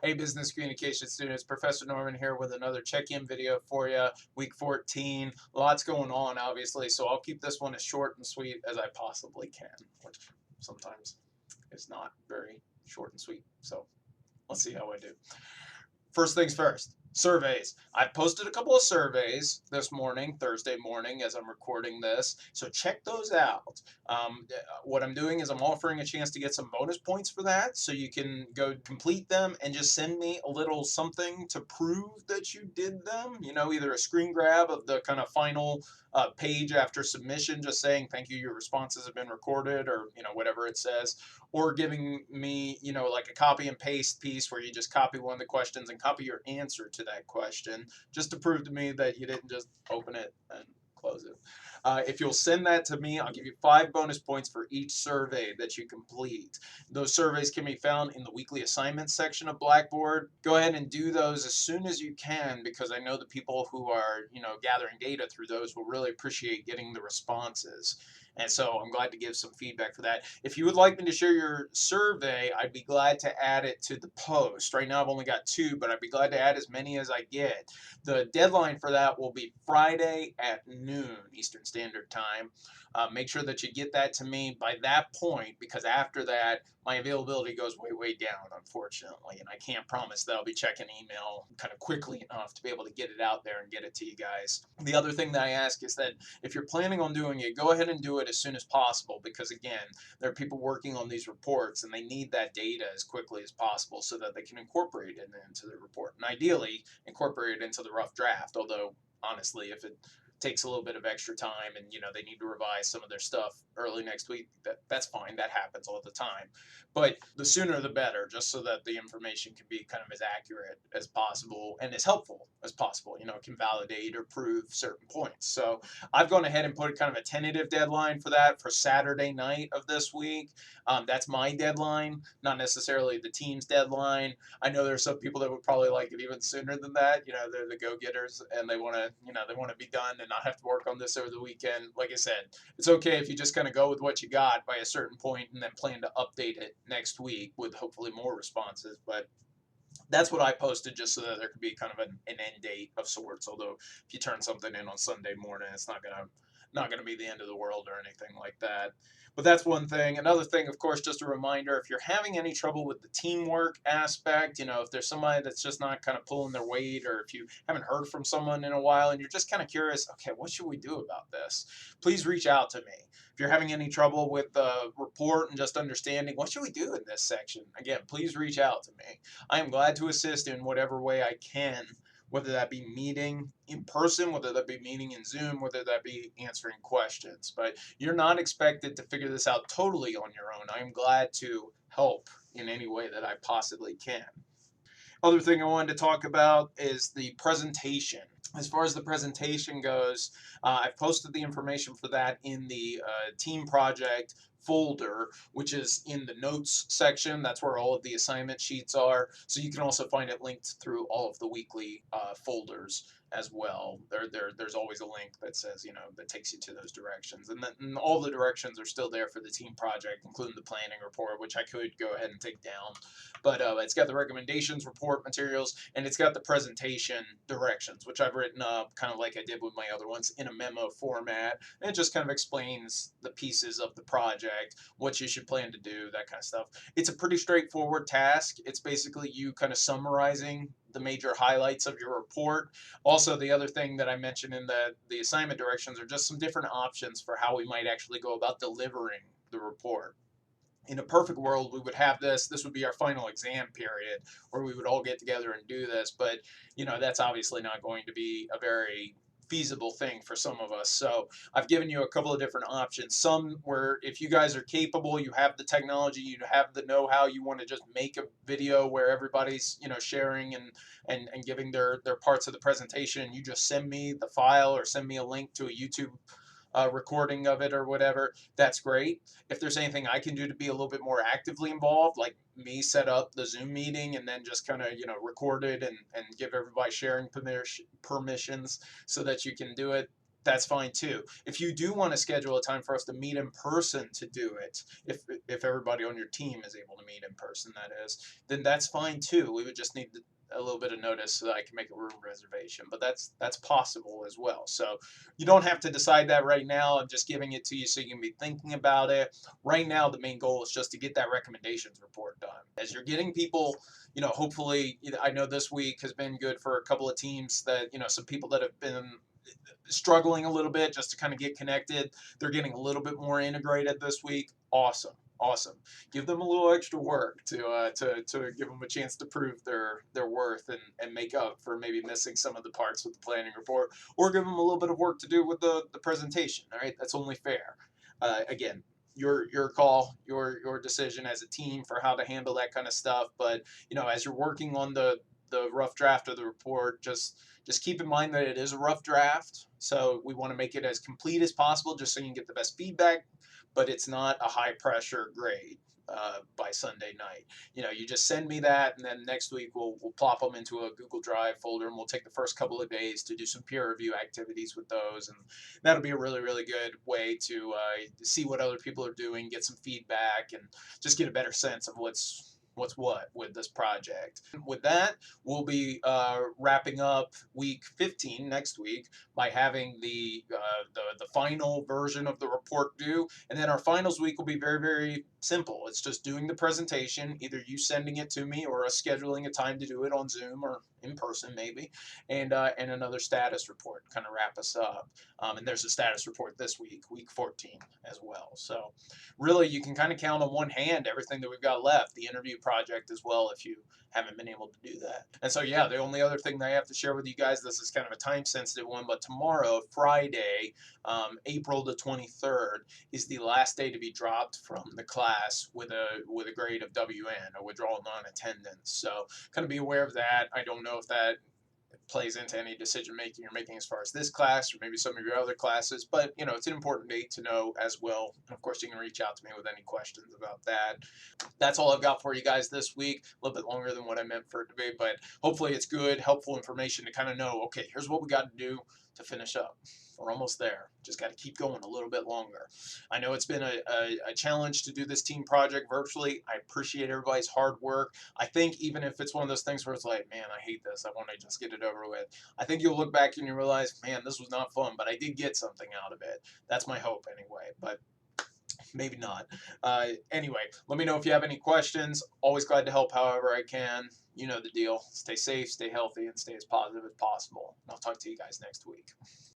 Hey, business communication students, Professor Norman here with another check-in video for you. Week 14, lots going on, obviously, so I'll keep this one as short and sweet as I possibly can, which sometimes is not very short and sweet. So let's see how I do. First things first, surveys. I've posted a couple of surveys this morning, Thursday morning, as I'm recording this. So check those out. What I'm doing is I'm offering a chance to get some bonus points for that. So you can go complete them and just send me a little something to prove that you did them. You know, either a screen grab of the kind of final page after submission, just saying, thank you, your responses have been recorded, or, you know, whatever it says, or giving me, you know, like a copy and paste piece where you just copy one of the questions and copy your answer to that question, just to prove to me that you didn't just open it and close it. If you'll send that to me, I'll give you 5 bonus points for each survey that you complete. Those surveys can be found in the weekly assignments section of Blackboard. Go ahead and do those as soon as you can, because I know the people who are, you know, gathering data through those will really appreciate getting the responses. And so I'm glad to give some feedback for that. If you would like me to share your survey, I'd be glad to add it to the post. Right now I've only got 2, but I'd be glad to add as many as I get. The deadline for that will be Friday at noon Eastern Standard Time. Make sure that you get that to me by that point, because after that, my availability goes way, way down, unfortunately. And I can't promise that I'll be checking email kind of quickly enough to be able to get it out there and get it to you guys. The other thing that I ask is that if you're planning on doing it, go ahead and do it as soon as possible, because again, there are people working on these reports and they need that data as quickly as possible so that they can incorporate it into the report, and ideally incorporate it into the rough draft. Although honestly, if it takes a little bit of extra time and, you know, they need to revise some of their stuff early next week, that's fine. That happens all the time. But the sooner the better, just so that the information can be kind of as accurate as possible and as helpful as possible. You know, it can validate or prove certain points. So I've gone ahead and put kind of a tentative deadline for that for Saturday night of this week. That's my deadline, not necessarily the team's deadline. I know there's some people that would probably like it even sooner than that. You know, they're the go-getters and they want to, you know, they want to be done and not have to work on this over the weekend. Like I said, it's okay if you just kind of go with what you got by a certain point and then plan to update it next week with hopefully more responses. But that's what I posted, just so that there could be kind of an end date of sorts. Although if you turn something in on Sunday morning, it's not gonna be the end of the world or anything like that. But that's one thing. Another thing, of course, just a reminder: if you're having any trouble with the teamwork aspect, you know, if there's somebody that's just not kind of pulling their weight, or if you haven't heard from someone in a while and you're just kind of curious, okay, what should we do about this? Please reach out to me. If you're having any trouble with the report and just understanding what should we do in this section, again, please reach out to me. I am glad to assist in whatever way I can, whether that be meeting in person, whether that be meeting in Zoom, whether that be answering questions. But you're not expected to figure this out totally on your own. I am glad to help in any way that I possibly can. Other thing I wanted to talk about is the presentation. As far as the presentation goes, I've posted the information for that in the team project folder, which is in the notes section. That's where all of the assignment sheets are. So you can also find it linked through all of the weekly folders as well. There's always a link that says, you know, that takes you to those directions. And then all the directions are still there for the team project, including the planning report, which I could go ahead and take down. But it's got the recommendations, report materials, and it's got the presentation directions, which I've written up kind of like I did with my other ones in a memo format. And it just kind of explains the pieces of the project, what you should plan to do, that kind of stuff. It's a pretty straightforward task. It's basically you kind of summarizing the major highlights of your report. Also, the other thing that I mentioned in the assignment directions are just some different options for how we might actually go about delivering the report. In a perfect world, we would have this would be our final exam period where we would all get together and do this, but you know, that's obviously not going to be a very feasible thing for some of us. So I've given you a couple of different options. Some where if you guys are capable, you have the technology, you have the know-how, you want to just make a video where everybody's, you know, sharing and giving their parts of the presentation, you just send me the file or send me a link to a YouTube recording of it or whatever, that's great. If there's anything I can do to be a little bit more actively involved, like me set up the Zoom meeting and then just kind of, you know, record it and give everybody sharing permissions so that you can do it, That's fine too. If you do want to schedule a time for us to meet in person to do it, if everybody on your team is able to meet in person, that is, then that's fine too. We would just need a little bit of notice so that I can make a room reservation, but that's possible as well. So you don't have to decide that right now. I'm just giving it to you so you can be thinking about it. Right now, the main goal is just to get that recommendations report done. As you're getting people, hopefully, I know this week has been good for a couple of teams that, some people that have been struggling a little bit just to kind of get connected. They're getting a little bit more integrated this week. Awesome. Awesome. Give them a little extra work to give them a chance to prove their worth and make up for maybe missing some of the parts with the planning report, or give them a little bit of work to do with the presentation. All right, that's only fair. Again, your call, your decision as a team for how to handle that kind of stuff. But as you're working on the rough draft of the report, just keep in mind that it is a rough draft. So we want to make it as complete as possible just so you can get the best feedback, but it's not a high pressure grade by Sunday night. You just send me that, and then next week we'll plop them into a Google Drive folder, and we'll take the first couple of days to do some peer review activities with those, and that'll be a really, really good way to see what other people are doing, get some feedback, and just get a better sense of what's what with this project. With that, we'll be wrapping up week 15 next week by having the final version of the report due, and then our finals week will be very, very simple. It's just doing the presentation, either you sending it to me or us scheduling a time to do it on Zoom or in person maybe, and another status report kind of wrap us up. And there's a status report this week 14 as well. So really, you can kind of count on one hand everything that we've got left. The interview project as well, if you haven't been able to do that. And so, yeah, the only other thing that I have to share with you guys, this is kind of a time sensitive one, but tomorrow, Friday, April the 23rd, is the last day to be dropped from the class with a grade of WN, or withdrawal non-attendance. So kind of be aware of that. I don't know if that plays into any decision making you're making as far as this class or maybe some of your other classes, but it's an important date to know as well. And of course, you can reach out to me with any questions about that. That's all I've got for you guys this week. A little bit longer than what I meant for it to be, but hopefully it's good, helpful information to kind of know, okay, here's what we got to do to finish up. We're almost there. Just got to keep going a little bit longer. I know it's been a challenge to do this team project virtually. I appreciate everybody's hard work. I think even if it's one of those things where it's like, man, I hate this, I want to just get it over with, I think you'll look back and you realize, man, this was not fun, but I did get something out of it. That's my hope anyway, but maybe not. Anyway, let me know if you have any questions. Always glad to help however I can. You know the deal. Stay safe, stay healthy, and stay as positive as possible. And I'll talk to you guys next week.